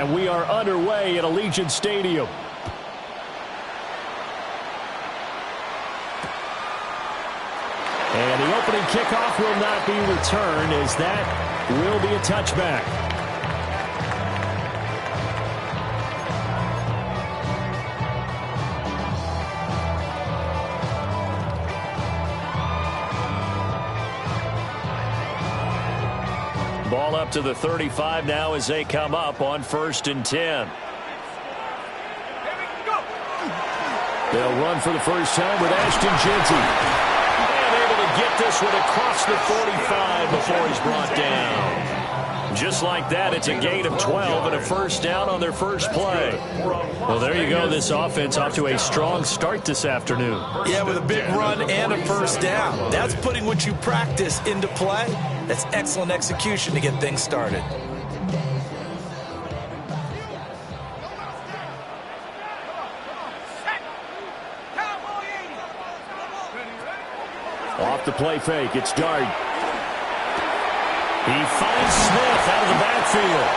And we are underway at Allegiant Stadium. And the opening kickoff will not be returned, as that will be a touchback. Ball up to the 35 now as they come up on 1st and 10. They'll run for the first time with Ashton Jeanty. And able to get this one across the 45 before he's brought down. Just like that, it's a gain of 12 and a first down on their first play. Well, there you go. This offense off to a strong start this afternoon. Yeah, with a big run and a first down. That's putting what you practice into play. That's excellent execution to get things started. Off the play fake, it's Dart. He finds Smith out of the backfield.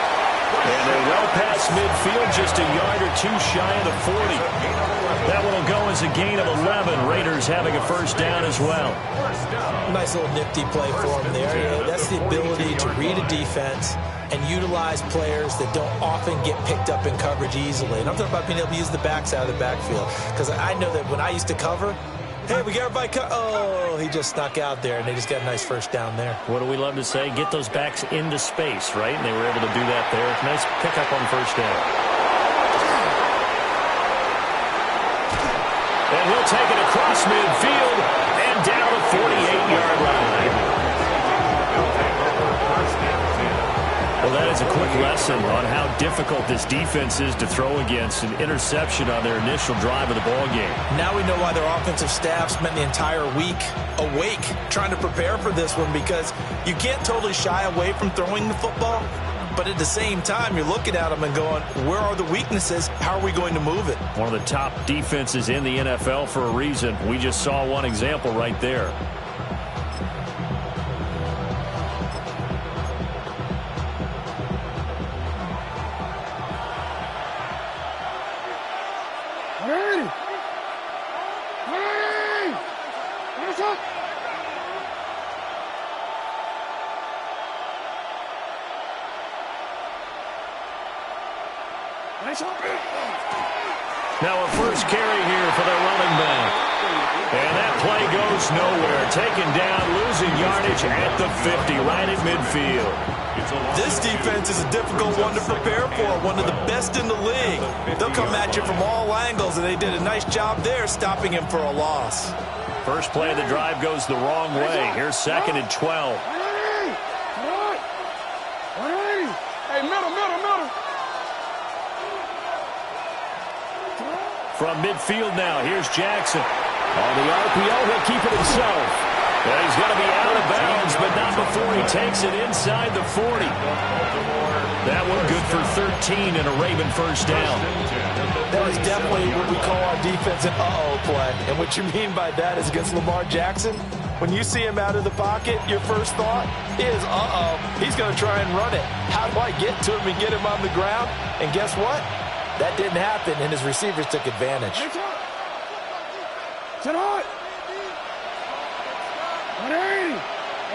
And they're well past midfield, just a yard or two shy of the 40. That one will go as a gain of 11. Raiders having a first down as well. Nice little nifty play for him there. That's the ability to read a defense and utilize players that don't often get picked up in coverage easily. And I'm talking about being able to use the backs out of the backfield. Because I know that when I used to cover, hey, we got everybody oh, he just snuck out there, and they just got a nice first down there. What do we love to say? Get those backs into space, right? And they were able to do that there. Nice pickup on first down. And he'll take it across midfield and down the 48-yard line. Well, that is a quick lesson on how difficult this defense is to throw against. An interception on their initial drive of the ball game. Now we know why their offensive staff spent the entire week awake trying to prepare for this one, because you can't totally shy away from throwing the football, but at the same time you're looking at them and going, where are the weaknesses? How are we going to move it? One of the top defenses in the NFL for a reason. We just saw one example right there. Now a first carry here for the running back. And that play goes nowhere. Taken down, losing yardage at the 50, right at midfield. This defense is a difficult one to prepare for, one of the best in the league. They'll come at you from all angles, and they did a nice job there stopping him for a loss. First play of the drive goes the wrong way. Here's 2nd and 12. Hey, middle. From midfield now, here's Jackson. On the RPO, he'll keep it himself. And he's going to be out of bounds, but not before he takes it inside the 40. That one good for 13 and a Raven first down. That was definitely what we call our defense an uh-oh play. And what you mean by that is against Lamar Jackson, when you see him out of the pocket, your first thought is, uh-oh, he's going to try and run it. How do I get to him and get him on the ground? And guess what? That didn't happen, and his receivers took advantage. Sit on. 180.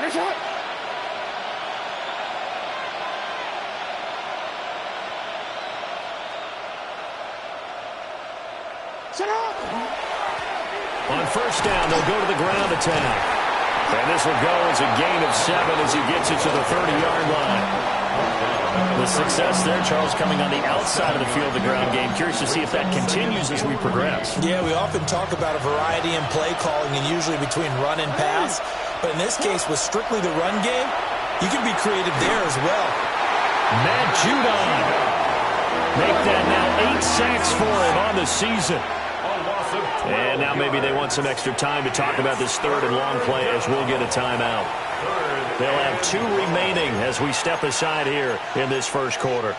Nice shot. Sit on. On first down, they'll go to the ground attack. And this will go as a gain of 7 as he gets it to the 30-yard line. The success there, Charles, coming on the outside of the field, the ground game. Curious to see if that continues as we progress. Yeah, we often talk about a variety in play calling and usually between run and pass. But in this case, with strictly the run game, you can be creative there as well. Matt Judon. Make that now 8 sacks for him on the season. And now maybe they want some extra time to talk about this 3rd and long play as we'll get a timeout. They'll have 2 remaining as we step aside here in this first quarter.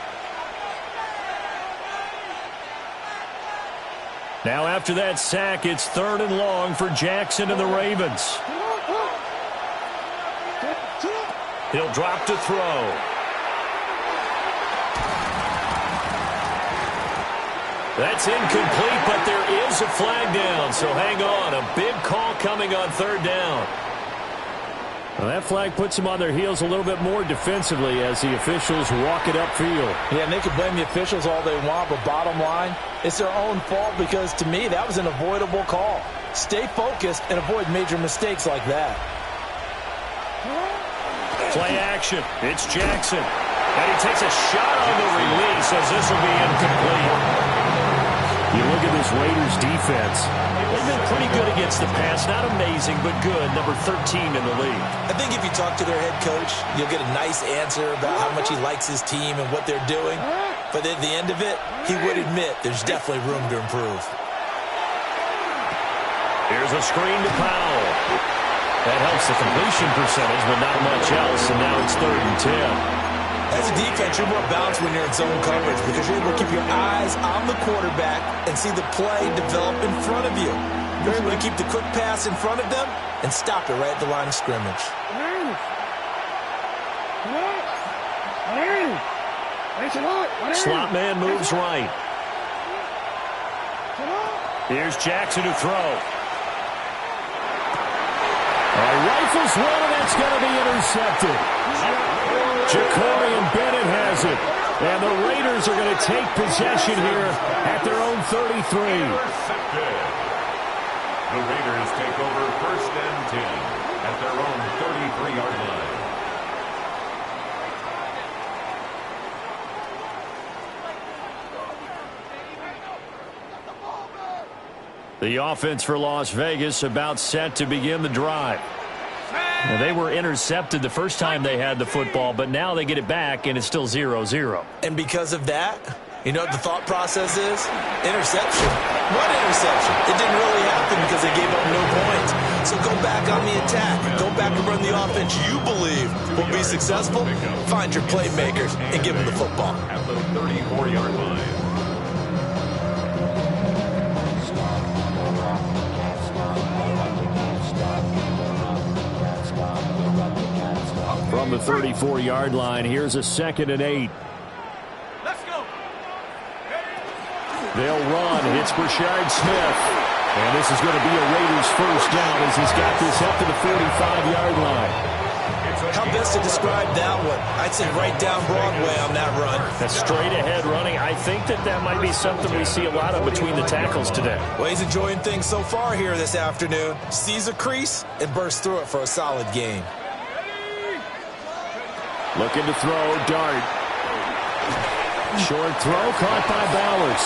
Now after that sack, it's 3rd and long for Jackson and the Ravens. He'll drop to throw. That's incomplete, but there is a flag down, so hang on. A big call coming on third down. Well, that flag puts them on their heels a little bit more defensively as the officials walk it upfield. Yeah, and they can blame the officials all they want, but bottom line, it's their own fault because, to me, that was an avoidable call. Stay focused and avoid major mistakes like that. Play action. It's Jackson. And he takes a shot on the release as this will be incomplete. You look at this Raiders defense. They've been pretty good against the pass. Not amazing, but good. Number 13 in the league. I think if you talk to their head coach, you'll get a nice answer about how much he likes his team and what they're doing. But at the end of it, he would admit there's definitely room to improve. Here's a screen to Powell. That helps the completion percentage, but not much else. And now it's 3rd and 10. As a defense, you're more balanced when you're in zone coverage because you're able to keep your eyes on the quarterback and see the play develop in front of you. You're able to keep the quick pass in front of them and stop it right at the line of scrimmage. Slot man moves right. Here's Jackson to throw. Rifles one, and that's going to be intercepted. Ja'Cory Bennett has it. And the Raiders are going to take possession here at their own 33. The Raiders take over 1st and 10 at their own 33-yard line. The offense for Las Vegas about set to begin the drive. Now, they were intercepted the first time they had the football, but now they get it back, and it's still 0-0. And because of that, you know what the thought process is? Interception. What interception? It didn't really happen because they gave up no points. So go back on the attack. Go back and run the offense you believe will be successful. Find your playmakers and give them the football. At the 34-yard line. From the 34-yard line, here's a 2nd and 8. Let's go. They'll run. It's Brashard Smith. And this is going to be a Raiders first down as he's got this up to the 45-yard line. How best to describe that one? I'd say right down Broadway on that run. That's straight ahead running. I think that might be something we see a lot of between the tackles today. Well, he's enjoying things so far here this afternoon. Sees a crease and bursts through it for a solid gain. Looking to throw, Dart. Short throw caught by Bowers.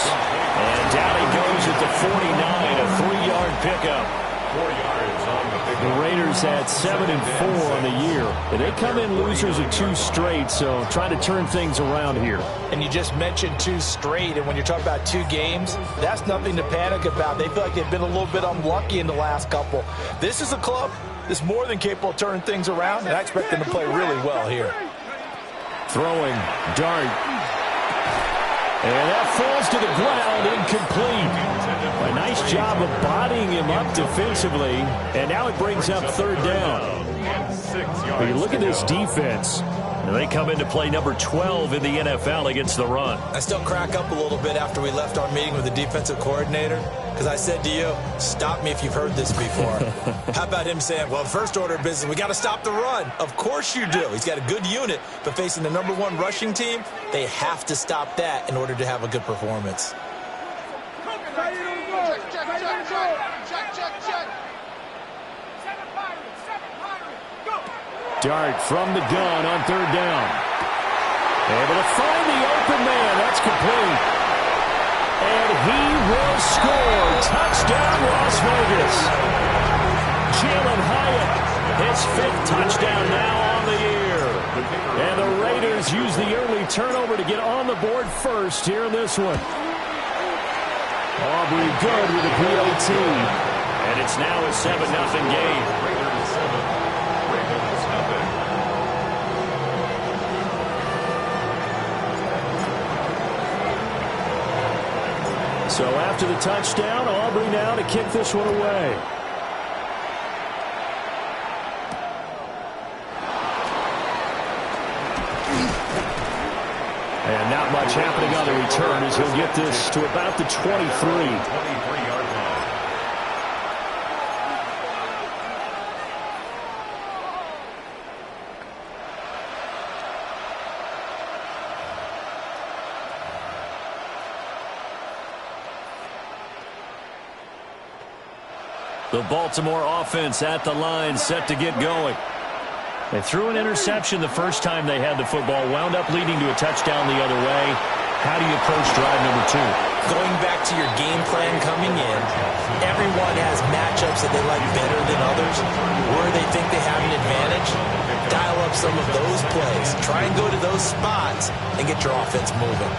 And down he goes at the 49, a 3-yard pickup. 4 yards on the pickup. The Raiders had 7-4 on the year. And they come in losers of 2 straight, so trying to turn things around here. And you just mentioned 2 straight, and when you're talking about 2 games, that's nothing to panic about. They feel like they've been a little bit unlucky in the last couple. This is a club that's more than capable of turning things around, and I expect them to play really well here. Throwing, Dart. And that falls to the ground, incomplete. A nice job of bodying him up defensively, and now it brings up 3rd down. But you look at this defense. And they come into play number 12 in the NFL against the run. I still crack up a little bit after we left our meeting with the defensive coordinator because I said to you, stop me if you've heard this before. How about him saying, well, first order of business, we got to stop the run. Of course you do. He's got a good unit, but facing the number 1 rushing team, they have to stop that in order to have a good performance. Dart from the gun on 3rd down. Able to find the open man. That's complete. And he will score. Touchdown, Las Vegas. Jalen Hyatt, his 5th touchdown now on the year. And the Raiders use the early turnover to get on the board first here in this one. Aubrey good with a PAT. And it's now a 7-0 game. Raiders 7. Ravens nothing. So after the touchdown, Aubrey now to kick this one away. And not much happening on the return as he'll get this to about the 23. 23-yard line. The Baltimore offense at the line, set to get going. They threw an interception the first time they had the football, wound up leading to a touchdown the other way. How do you approach drive number 2? Going back to your game plan coming in, everyone has matchups that they like better than others, where they think they have an advantage. Dial up some of those plays. Try and go to those spots and get your offense moving.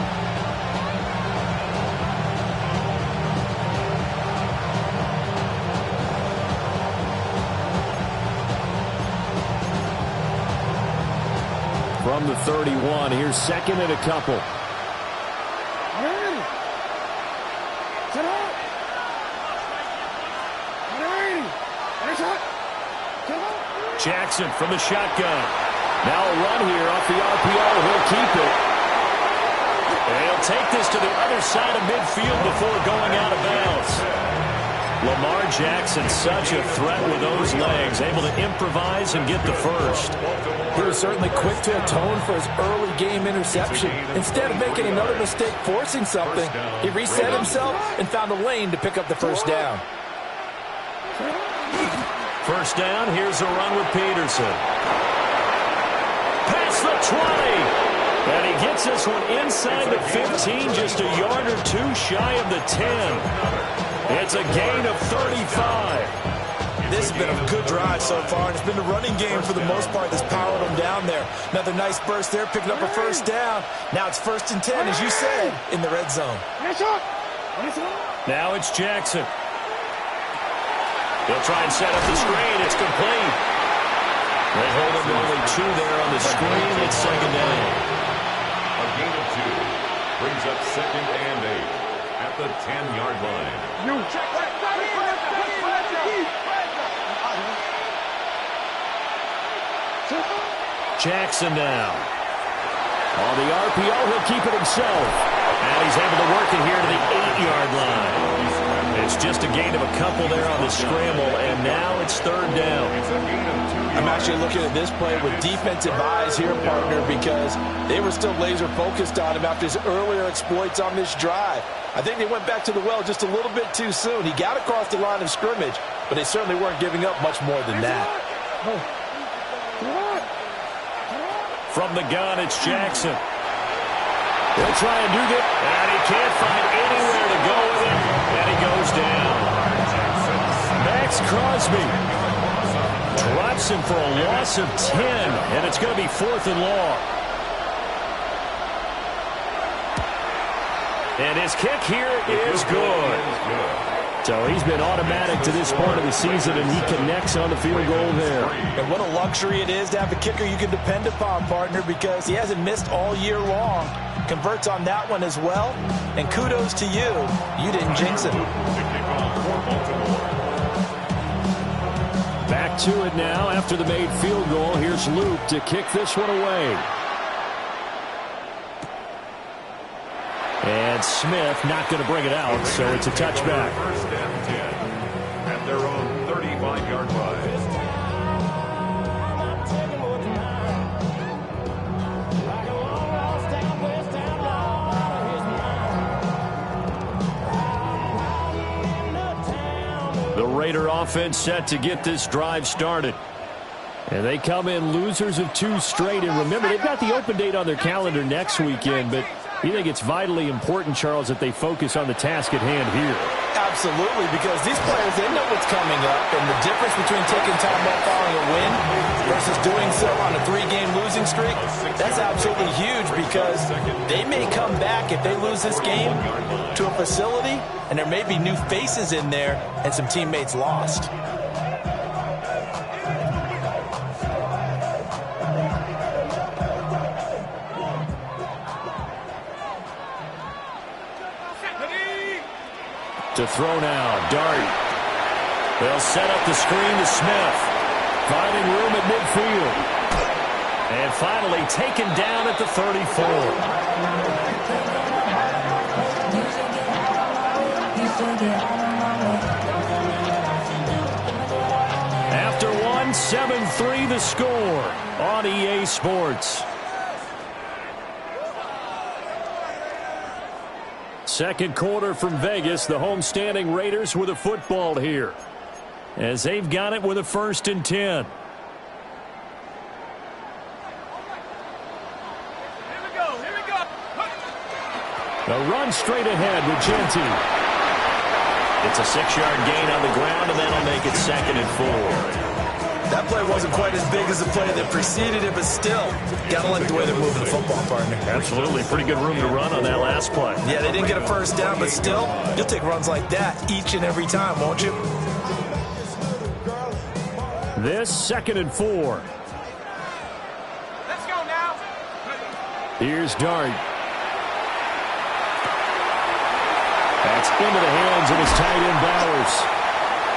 From the 31, here's second and a couple. Jackson from the shotgun. Now a run here off the RPO. He'll keep it. And he'll take this to the other side of midfield before going out of bounds. Lamar Jackson, such a threat with those legs, able to improvise and get the first. He was certainly quick to atone for his early game interception. Instead of making another mistake forcing something, he reset himself and found a lane to pick up the first down. First down, here's a run with Peterson. Past the 20. And he gets this one inside the 15, just a yard or two shy of the 10. It's a gain of 35. This has been a good drive so far, and it's been the running game for the most part that's powered them down there. Another nice burst there, picking up a first down. Now it's 1st and 10, as you said, in the red zone. Now it's Jackson. He'll try and set up the screen. It's complete. They hold him to only 2 there on the screen. It's second down. A gain of 2 brings up 2nd and 8 at the 10-yard line. Jackson now. On the RPO, he'll keep it himself. And he's able to work it here to the 8-yard line. It's just a gain of a couple there on the scramble, and now it's 3rd down. I'm actually looking at this play with defensive eyes here, partner, because they were still laser focused on him after his earlier exploits on this drive. I think they went back to the well just a little bit too soon. He got across the line of scrimmage, but they certainly weren't giving up much more than that. From the gun, it's Jackson. He'll try and do that, and he can't find anywhere to go with it, and he goes down. Max Crosby drops him for a loss of 10, and it's going to be 4th and long. And his kick here is good. So he's been automatic to this point of the season, and he connects on the field goal there. And what a luxury it is to have a kicker you can depend upon, partner, because he hasn't missed all year long. Converts on that one as well. And kudos to you. You didn't jinx it. Back to it now after the made field goal. Here's Luke to kick this one away. And Smith not going to bring it out, so it's a touchback. 1st and 10 at their own 35-yard line. The Raider offense set to get this drive started. And they come in losers of 2 straight. And remember, they've got the open date on their calendar next weekend, but you think it's vitally important, Charles, that they focus on the task at hand here? Absolutely, because these players, they know what's coming up, and the difference between taking time off following a win versus doing so on a 3-game losing streak, that's absolutely huge, because they may come back if they lose this game to a facility, and there may be new faces in there and some teammates lost. To throw now, Dart. They'll set up the screen to Smith. Finding room at midfield. And finally taken down at the 34. After one, 7-3 the score on EA Sports. Second quarter from Vegas. The homestanding Raiders with a football here, as they've got it with a 1st and 10. A run straight ahead with Genty. It's a 6-yard gain on the ground, and that'll make it 2nd and 4. That play wasn't quite as big as the play that preceded it, but still, gotta like the way they're moving the football, partner. Absolutely. Pretty good room to run on that last play. Yeah, they didn't get a first down, but still, you'll take runs like that each and every time, won't you? This 2nd and 4. Let's go now. Here's Dart. That's into the hands of his tight end, Bowers.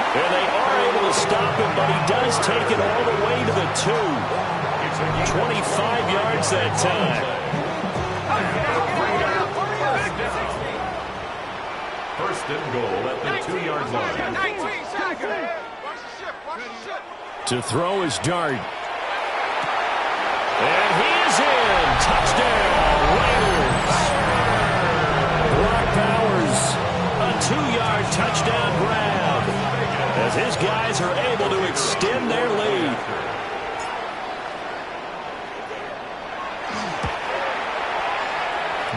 And they are able to stop him, but he does take it all the way to the 2. 25 yards that time. First and goal at the 2-yard line. To throw is Dart. And he is in. Touchdown, Raiders. Brock Bowers, a 2-yard touchdown grab, as his guys are able to extend their lead.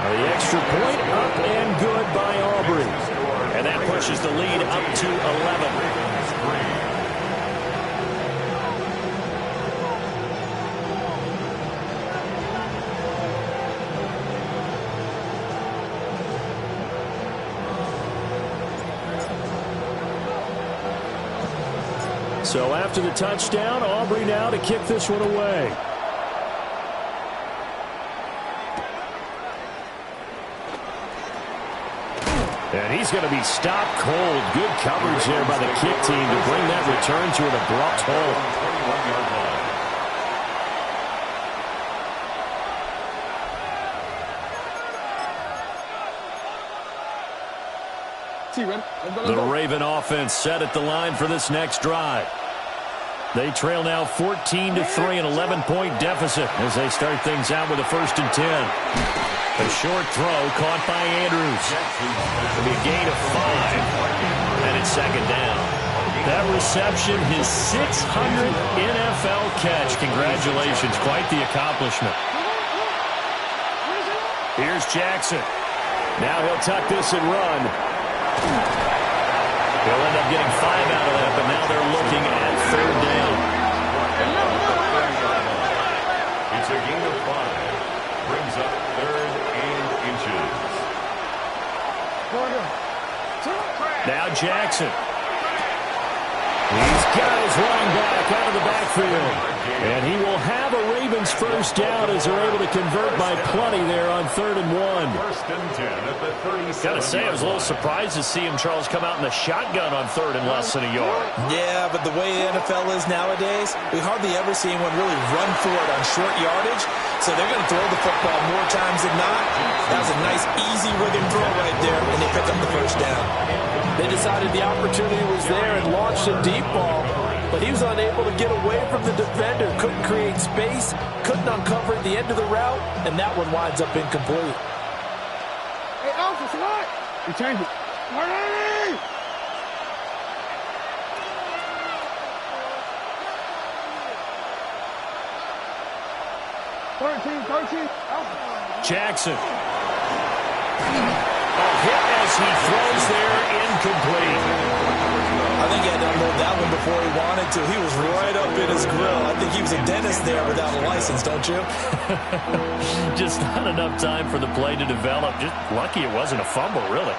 The extra point up and good by Aubrey. And that pushes the lead up to 11. So after the touchdown, Aubrey now to kick this one away. And he's going to be stopped cold. Good coverage there by the kick team to bring that return to an abrupt halt. The Raven offense set at the line for this next drive. They trail now 14-3, an 11-point deficit as they start things out with a 1st and 10. A short throw caught by Andrews. It'll be a gain of 5, and it's 2nd down. That reception, his 600th NFL catch. Congratulations, quite the accomplishment. Here's Jackson. Now he'll tuck this and run. They'll end up getting 5 out of that, but now they're looking at 3rd down. It's a gain of 5. Brings up 3rd and inches. Now Jackson. He's got his running back out of the backfield. And he will have a Ravens 1st down as they're able to convert by plenty there on 3rd and 1. 1st and 10 at the 37. Got to say, I was a little surprised to see him, Charles, come out in the shotgun on 3rd and less than a yard. Yeah, but the way the NFL is nowadays, we hardly ever see anyone really run for it on short yardage. So they're going to throw the football more times than not. That was a nice, easy rhythm throw right there, and they pick up the 1st down. They decided the opportunity was there and launched a deep ball, but he was unable to get away from the defender, couldn't create space, couldn't uncover at the end of the route, and that one winds up incomplete. Hey, officer, what? You change it. Hurry! Jackson. A hit as he throws there, incomplete. I think he had to unload that one before he wanted to. He was right up in his grill. I think he was a dentist there without a license, don't you? Just not enough time for the play to develop. Just lucky it wasn't a fumble, really.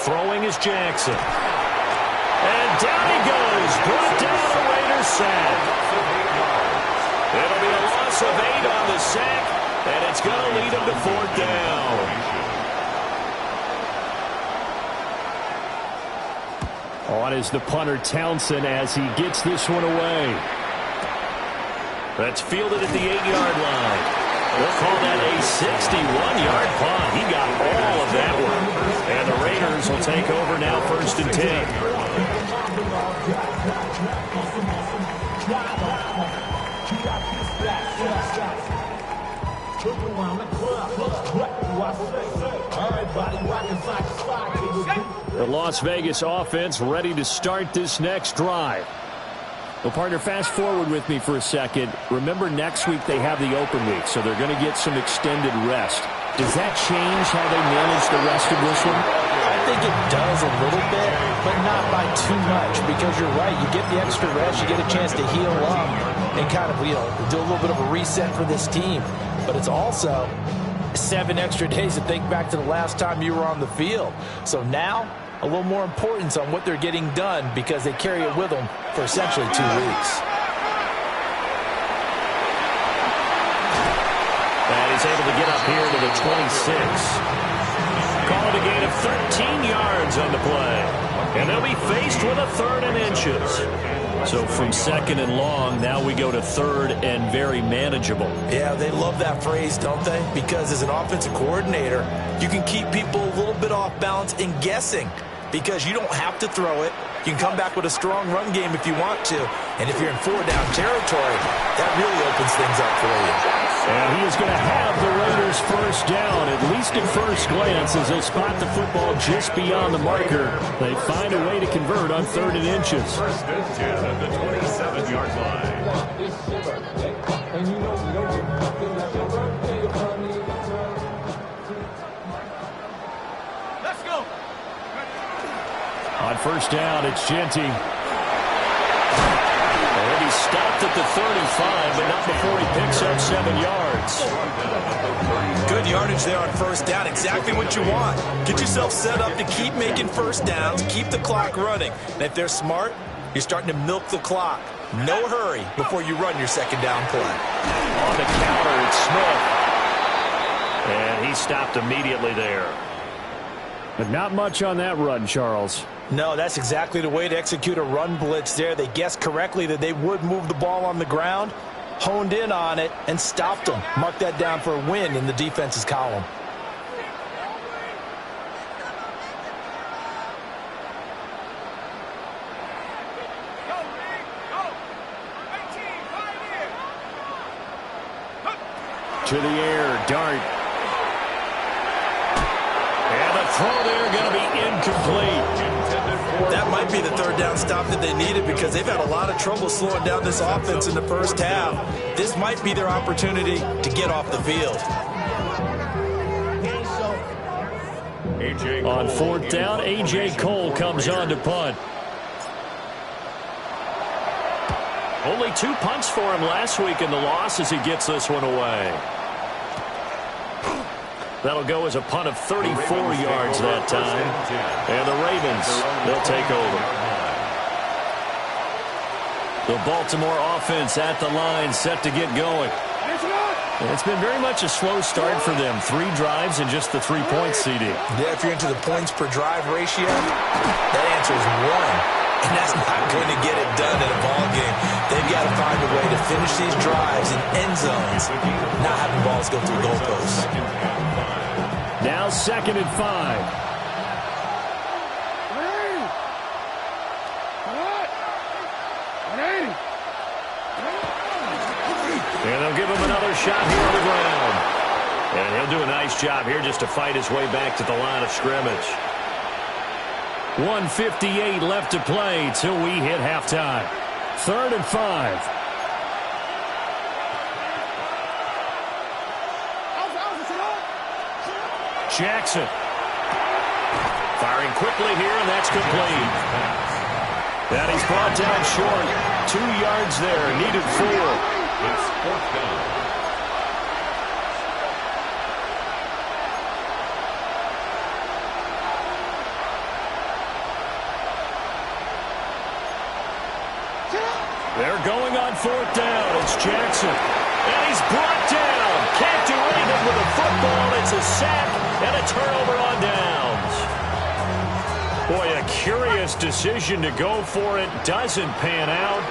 Throwing is Jackson. And down he goes. Brought down a Raiders sack. It'll be a loss of 8 on the sack, and it's going to lead him to 4th down. On is the punter Townsend as he gets this one away. That's fielded at the 8-yard line. They'll call that a 61-yard punt. He got all of that one. And the Raiders will take over now, 1st and 10. The Las Vegas offense ready to start this next drive. Well, partner, fast forward with me for a second. Remember, next week they have the open week, so they're going to get some extended rest. Does that change how they manage the rest of this one? I think it does a little bit, but not by too much, because you're right. You get the extra rest, you get a chance to heal up and kind of, do a little bit of a reset for this team. But it's also 7 extra days to think back to the last time you were on the field. So now, a little more importance on what they're getting done because they carry it with them for essentially 2 weeks. And he's able to get up here to the 26. Call it a gain of 13 yards on the play. And they'll be faced with a 3rd and inches. So from 2nd and long, now we go to 3rd and very manageable. Yeah, they love that phrase, don't they? Because as an offensive coordinator, you can keep people a little bit off balance and guessing because you don't have to throw it. You can come back with a strong run game if you want to. And if you're in 4-down territory, that really opens things up for you. And he is going to have the Raiders 1st down, at least at first glance, as they spot the football just beyond the marker. They find a way to convert on 3rd and inches. 1st and 10 at the 27-yard line. Let's go. On 1st down, it's Genty. And he stopped at the 35, but not before he picks up 7 yards. Good yardage there on 1st down. Exactly what you want. Get yourself set up to keep making 1st downs, keep the clock running. And if they're smart, you're starting to milk the clock. No hurry before you run your 2nd down play. On the counter, it's Smith. And he stopped immediately there. But not much on that run, Charles. No, that's exactly the way to execute a run blitz there. They guessed correctly that they would move the ball on the ground, honed in on it, and stopped them. Mark that down for a win in the defense's column. To the air, Dart. And the throw there going to be incomplete. That might be the 3rd down stop that they needed because they've had a lot of trouble slowing down this offense in the 1st half. This might be their opportunity to get off the field. On 4th down, A.J. Cole comes on to punt. Only 2 punts for him last week in the loss as he gets this one away. That'll go as a punt of 34 yards that time. And the Ravens, they'll take over. The Baltimore offense at the line, set to get going. It's been very much a slow start for them. 3 drives and just the 3 points, CD. Yeah, if you're into the points per drive ratio, that answer is 1. And that's not going to get it done in a ball game. They've got to find a way to finish these drives in end zones, not having balls go through goalposts. Now 2nd and 5. And they'll give him another shot here on the ground. And he'll do a nice job here just to fight his way back to the line of scrimmage. 1:58 left to play till we hit halftime. 3rd and 5. Jackson. Firing quickly here, and that's complete. And he's brought down short. 2 yards there, needed 4. It's 4th down. They're going on 4th down. It's Jackson. And he's brought down. Can't do anything with the football. It's a sack and a turnover on downs. Boy, a curious decision to go for it doesn't pan out.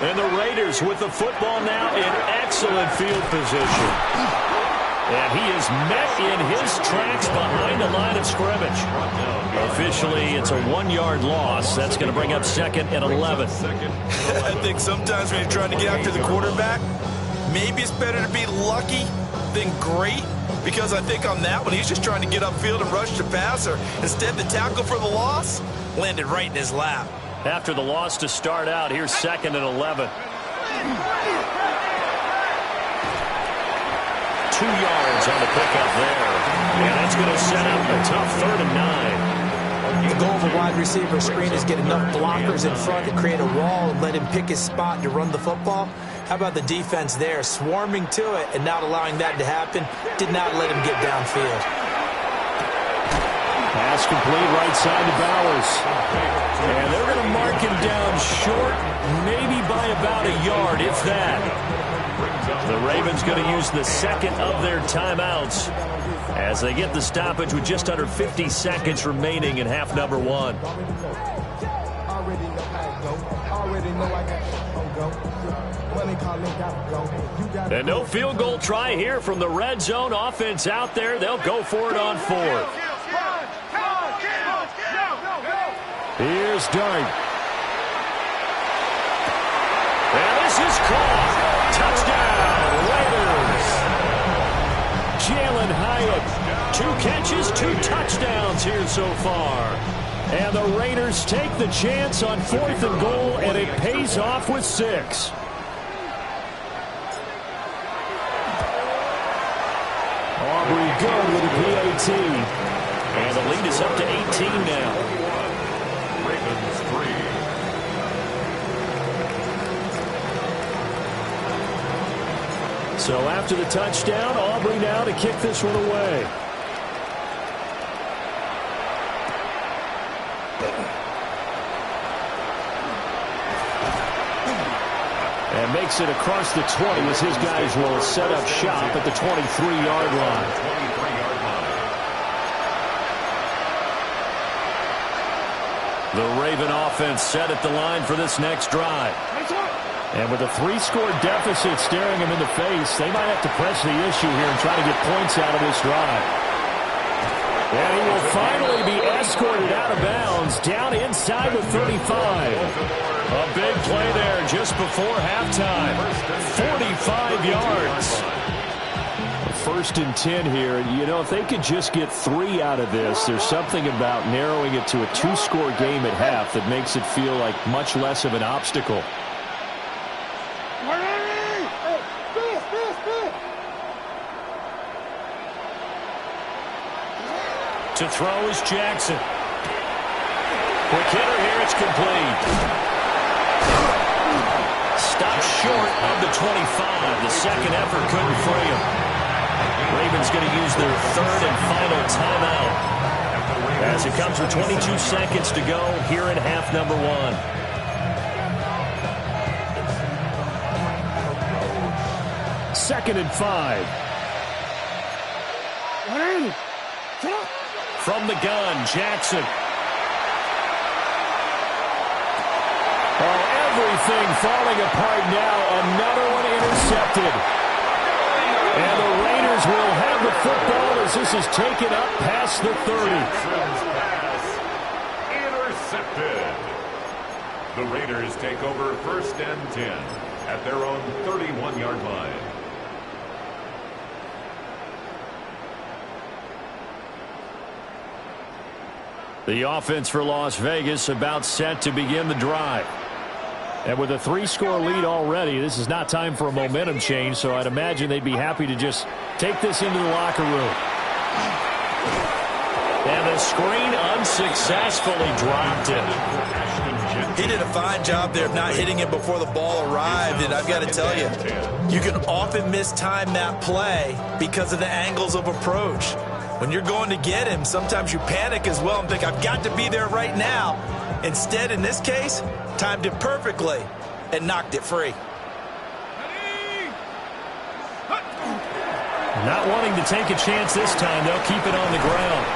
And the Raiders with the football now in excellent field position. And he is met in his tracks behind the line of scrimmage. Officially, it's a 1-yard loss. That's going to bring up 2nd and 11. I think sometimes when you're trying to get after the quarterback, maybe it's better to be lucky than great. Because I think on that one, he's just trying to get upfield and rush the passer. Instead, the tackle for the loss landed right in his lap. After the loss to start out, here's 2nd and 11. 2 yards on the pickup there. And that's going to set up a tough 3rd and 9. The goal of a wide receiver screen is get enough blockers in front to create a wall and let him pick his spot to run the football. How about the defense there, swarming to it and not allowing that to happen? Did not let him get downfield. Pass complete right side to Bowers. And they're going to mark him down short, maybe by about a yard, if that. The Ravens going to use the 2nd of their timeouts as they get the stoppage with just under 50 seconds remaining in half number 1. And no field goal try here from the red zone offense out there. They'll go for it on 4th. Here's Dart. And this is caught. Touchdown, Raiders. Jalen Hyatt, 2 catches, 2 touchdowns here so far. And the Raiders take the chance on 4th and goal, and it pays off with 6. Aubrey good with a PAT. And the lead is up to 18 now. Ravens 3. So after the touchdown, Aubrey now to kick this one away. And makes it across the 20 as his guys will set up shop at the 23-yard line. The Raven offense set at the line for this next drive. And with a 3-score deficit staring him in the face, they might have to press the issue here and try to get points out of this drive. And he will finally be escorted out of bounds down inside the 35. A big play there just before halftime. 45 yards. 1st and 10 here. And, you know, if they could just get 3 out of this, there's something about narrowing it to a 2-score game at half that makes it feel like much less of an obstacle. To throw is Jackson. Quick hitter here, it's complete. Stopped short of the 25. The second effort couldn't free him. Ravens going to use their 3rd and final timeout as it comes with 22 seconds to go here in half number 1. Second and 5. From the gun, Jackson. Oh, everything falling apart now. Another one intercepted. And the Raiders will have the football as this is taken up past the 30. Intercepted. The Raiders take over 1st and 10 at their own 31-yard line. The offense for Las Vegas about set to begin the drive. And with a 3-score lead already, this is not time for a momentum change, so I'd imagine they'd be happy to just take this into the locker room. And the screen unsuccessfully dropped it. He did a fine job there of not hitting it before the ball arrived, and I've got to tell you, you can often mistime that play because of the angles of approach. When you're going to get him, sometimes you panic as well and think, I've got to be there right now. Instead, in this case, timed it perfectly and knocked it free. Not wanting to take a chance this time, they'll keep it on the ground.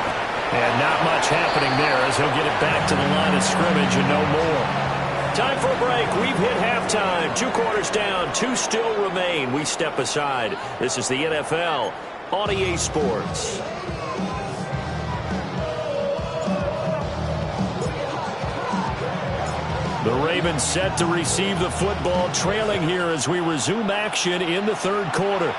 And not much happening there as he'll get it back to the line of scrimmage and no more. Time for a break. We've hit halftime. 2 quarters down. 2 still remain. We step aside. This is the NFL on EA Sports. The Ravens set to receive the football, trailing here as we resume action in the 3rd quarter.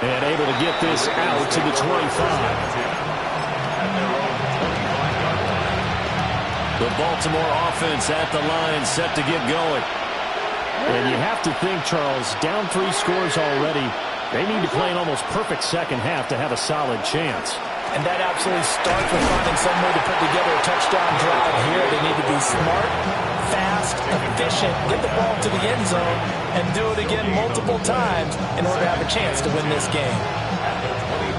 And able to get this out to the 25. The Baltimore offense at the line, set to get going. And you have to think, Charles, down 3 scores already. They need to play an almost perfect second half to have a solid chance. And that absolutely starts with finding some way to put together a touchdown drive here. They need to be smart, fast, efficient, get the ball to the end zone, and do it again multiple times in order to have a chance to win this game.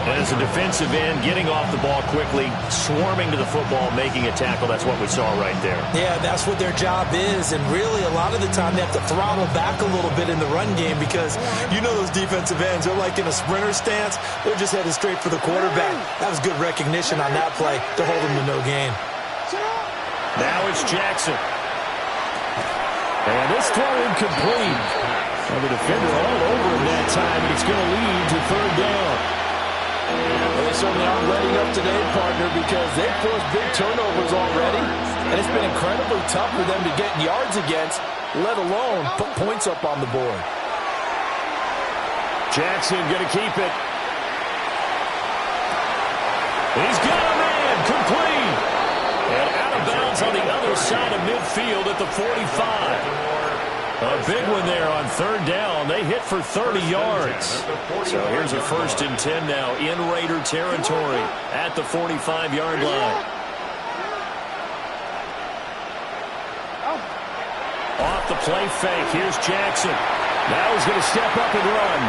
As a defensive end, getting off the ball quickly, swarming to the football, making a tackle. That's what we saw right there. Yeah, that's what their job is. And really, a lot of the time, they have to throttle back a little bit in the run game because you know those defensive ends, they're like in a sprinter stance. They're just headed straight for the quarterback. That was good recognition on that play to hold him to no gain. Now it's Jackson. And this throw incomplete. And the defender all over him that time, and it's going to lead to 3rd down. Well, they certainly aren't letting up today, partner, because they've forced big turnovers already, and it's been incredibly tough for them to get yards against, let alone put points up on the board. Jackson going to keep it. He's got a man, complete. And out of bounds on the other side of midfield at the 45. A big one there on 3rd down. They hit for 30 yards. So here's a 1st and 10 now in Raider territory at the 45-yard line. Off the play fake. Here's Jackson. Now he's going to step up and run.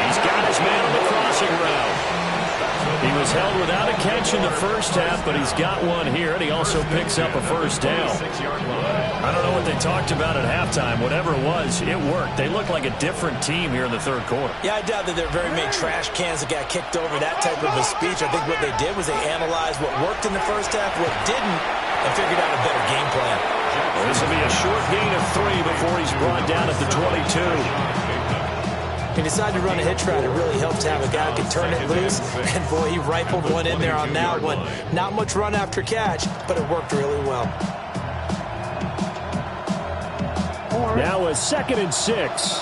He's got his man on the crossing route. He was held without a catch in the first half, but he's got one here, and he also picks up a 1st down. I don't know what they talked about at halftime. Whatever it was, it worked. They look like a different team here in the 3rd quarter. Yeah, I doubt that there are very many trash cans that got kicked over, that type of a speech. I think what they did was they analyzed what worked in the first half, what didn't, and figured out a better game plan. Well, this will be a short gain of 3 before he's brought down at the 22. He decided to run a hitch route. It really helped to have a guy who can turn it loose. And, boy, he rifled one in there on that one. Not much run after catch, but it worked really well. Now a 2nd and 6.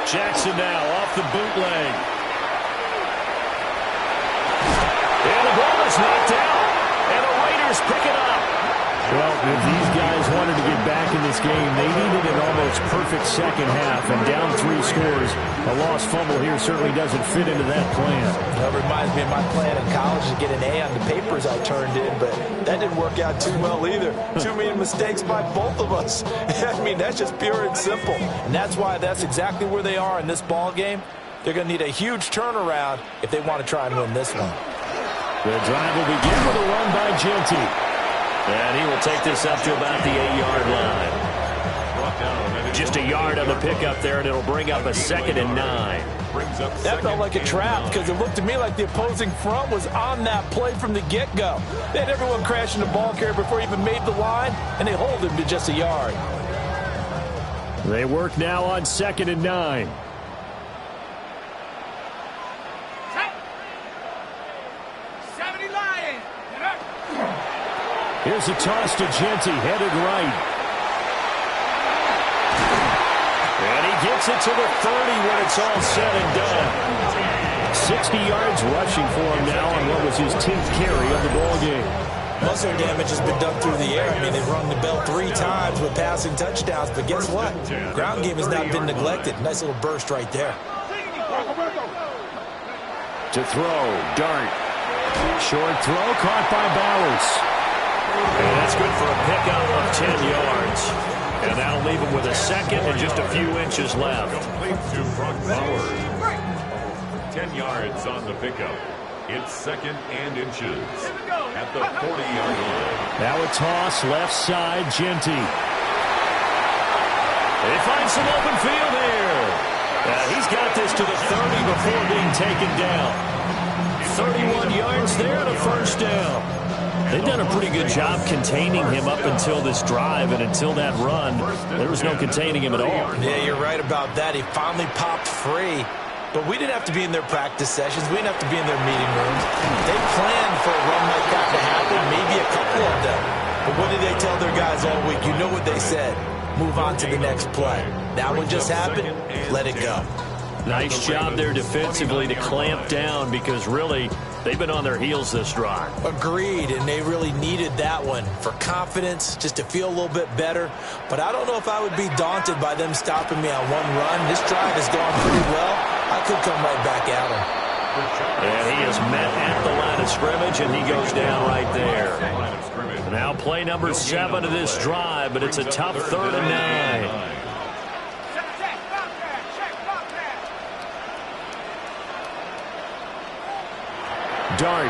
Jackson now off the bootleg. And the ball is knocked out. And the Raiders pick it up. Well, if these guys wanted to get back in this game, they needed an almost perfect second half, and down 3 scores. A lost fumble here certainly doesn't fit into that plan. That reminds me of my plan in college to get an A on the papers I turned in, but that didn't work out too well either. Too many mistakes by both of us. I mean, that's just pure and simple. And that's why that's exactly where they are in this ball game. They're going to need a huge turnaround if they want to try and win this one. The drive will begin with a run by Genty. And he will take this up to about the 8-yard line. Just a yard on the pickup there, and it'll bring up a 2nd and 9. That felt like a trap because it looked to me like the opposing front was on that play from the get-go. They had everyone crashing the ball carrier before he even made the line, and they hold him to just a yard. They work now on 2nd and 9. Here's a toss to Genty, headed right. And he gets it to the 30 when it's all said and done. 60 yards rushing for him now on what was his 10th carry of the ball game. Most of their damage has been done through the air. I mean, they've rung the bell 3 times with passing touchdowns, but guess what? Ground game has not been neglected. Nice little burst right there. To throw, Dart. Short throw, caught by Bowers. And that's good for a pickup of 10 yards. And that'll leave him with a 2nd and just a few inches left. Complete to Brock Bowers. 10 yards on the pickup. It's 2nd and inches at the 40-yard line. Now a toss left side, Genty. They find some open field here. He's got this to the 30 before being taken down. 31 yards there and a first down. They've done a pretty good job containing him up until this drive, and until that run, there was no containing him at all. Yeah, you're right about that. He finally popped free. But we didn't have to be in their practice sessions. We didn't have to be in their meeting rooms. They planned for a run like that to happen, maybe a couple of them. But what did they tell their guys all week? You know what they said. Move on to the next play. That one just happened. Let it go. Nice job there defensively to clamp down, because really they've been on their heels this drive. Agreed, and they really needed that one for confidence, just to feel a little bit better. But I don't know if I would be daunted by them stopping me on one run. This drive has gone pretty well. I could come right back at him. And he is met at the line of scrimmage, and he goes down right there. Now play number 7 of this drive, but it's a tough 3rd and 9. Dart.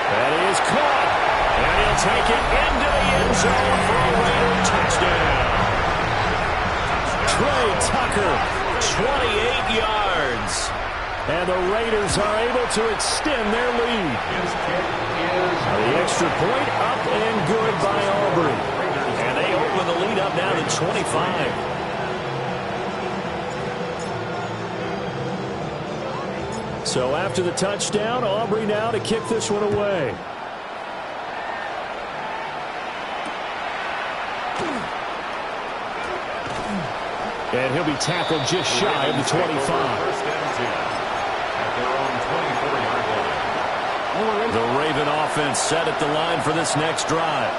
That is caught. And he'll take it into the end zone for a Raider touchdown. Trey Tucker, 28 yards. and the Raiders are able to extend their lead. The extra point up and good by Aubrey. And they open the lead up now to 25. So after the touchdown, Aubrey now to kick this one away. And he'll be tackled just shy of the 25. First and 10 at their own 24-yard line. The Raven offense set at the line for this next drive.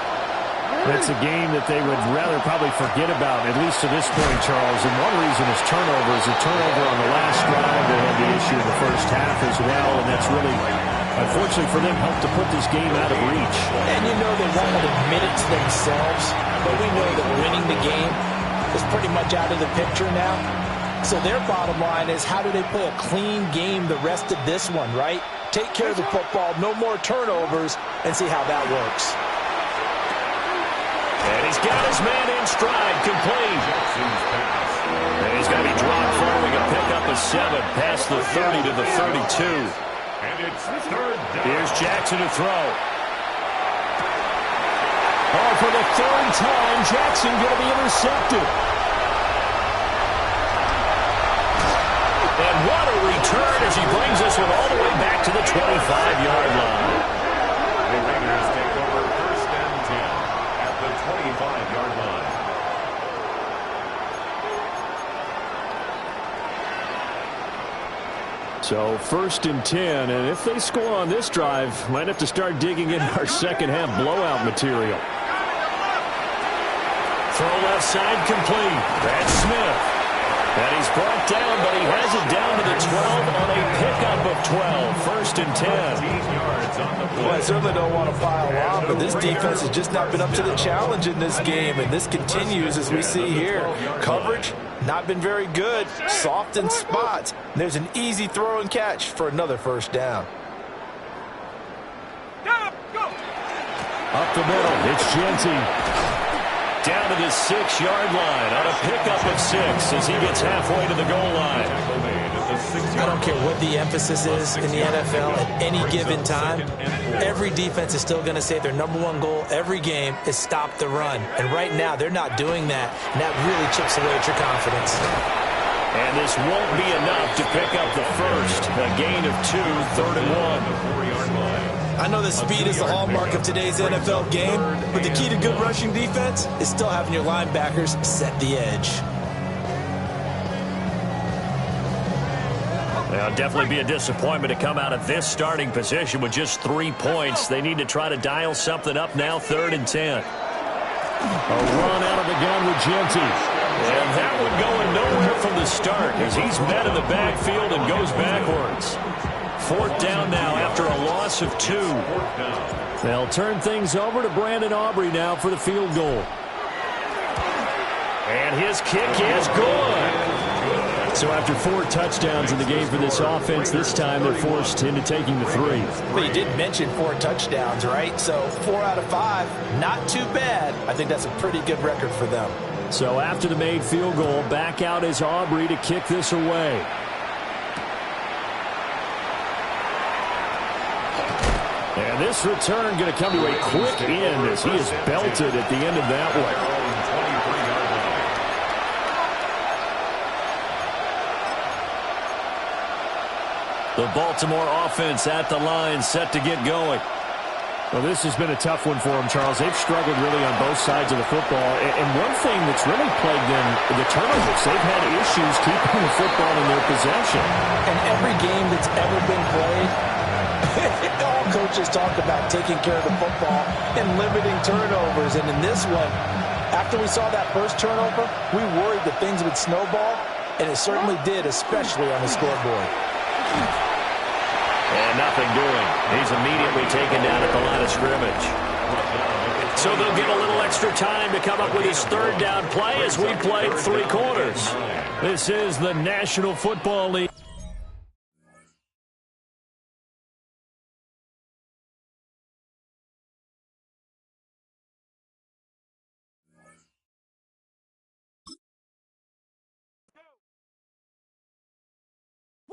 It's a game that they would rather probably forget about, at least to this point, Charles. And one reason is turnovers. A turnover on the last drive. They had the issue in the first half as well, and that's really, unfortunately for them, helped to put this game out of reach. And you know they won't admit it to themselves, but we know that winning the game is pretty much out of the picture now. So their bottom line is, how do they play a clean game the rest of this one, right? Take care of the football, no more turnovers, and see how that works. And he's got his man in stride, complete. And he's going to be dropped following a pickup of 7 past the 30 to the 32. And it's third down. Here's Jackson to throw. Oh, for the third time, Jackson going to be intercepted. And what a return as he brings this one all the way back to the 25-yard line. The Raiders take over first and 10 at the 25-yard line. So first and 10, and if they score on this drive, might have to start digging in our second half blowout material. Throw left side complete. That's Smith. And he's brought down, but he has it down to the 12 on a pickup of 12. First and 10. 15 yards on the play. Well, I certainly don't want to pile on, but this defense has just not been up to the challenge in this game, and this continues as we see here. Coverage, not been very good. Soft in spots. And there's an easy throw and catch for another first down. Up the middle, it's Genty. Down to the 6-yard line on a pickup of 6 as he gets halfway to the goal line. I don't care what the emphasis is in the NFL at any given time. Every defense is still going to say their #1 goal every game is stop the run. And right now, they're not doing that. And that really chips away at your confidence. And this won't be enough to pick up the first. A gain of 2, 3rd and 1. I know that speed is the hallmark of today's NFL game, but the key to good rushing defense is still having your linebackers set the edge. It'll definitely be a disappointment to come out of this starting position with just 3 points. They need to try to dial something up now, 3rd and 10. A run out of the gun with Genty. And that one going nowhere from the start as he's met in the backfield and goes backwards. 4th down now after a loss of 2. They'll turn things over to Brandon Aubrey now for the field goal. And his kick is good. So after 4 touchdowns in the game for this offense, this time they're forced into taking the 3. But you did mention 4 touchdowns, right? So 4 out of 5, not too bad. I think that's a pretty good record for them. So after the made field goal, back out is Aubrey to kick this away. And this return going to come to a quick end as he is belted at the end of that one. The Baltimore offense at the line, set to get going. Well, this has been a tough one for them, Charles. They've struggled really on both sides of the football. And one thing that's really plagued them, the turnovers. They've had issues keeping the football in their possession. And every game that's ever been played, all coaches talk about taking care of the football and limiting turnovers. And in this one, after we saw that first turnover, we worried that things would snowball, and it certainly did, especially on the scoreboard. And nothing doing. He's immediately taken down at the line of scrimmage. So they'll get a little extra time to come up with his third down play as we played 3 quarters. This is the National Football League.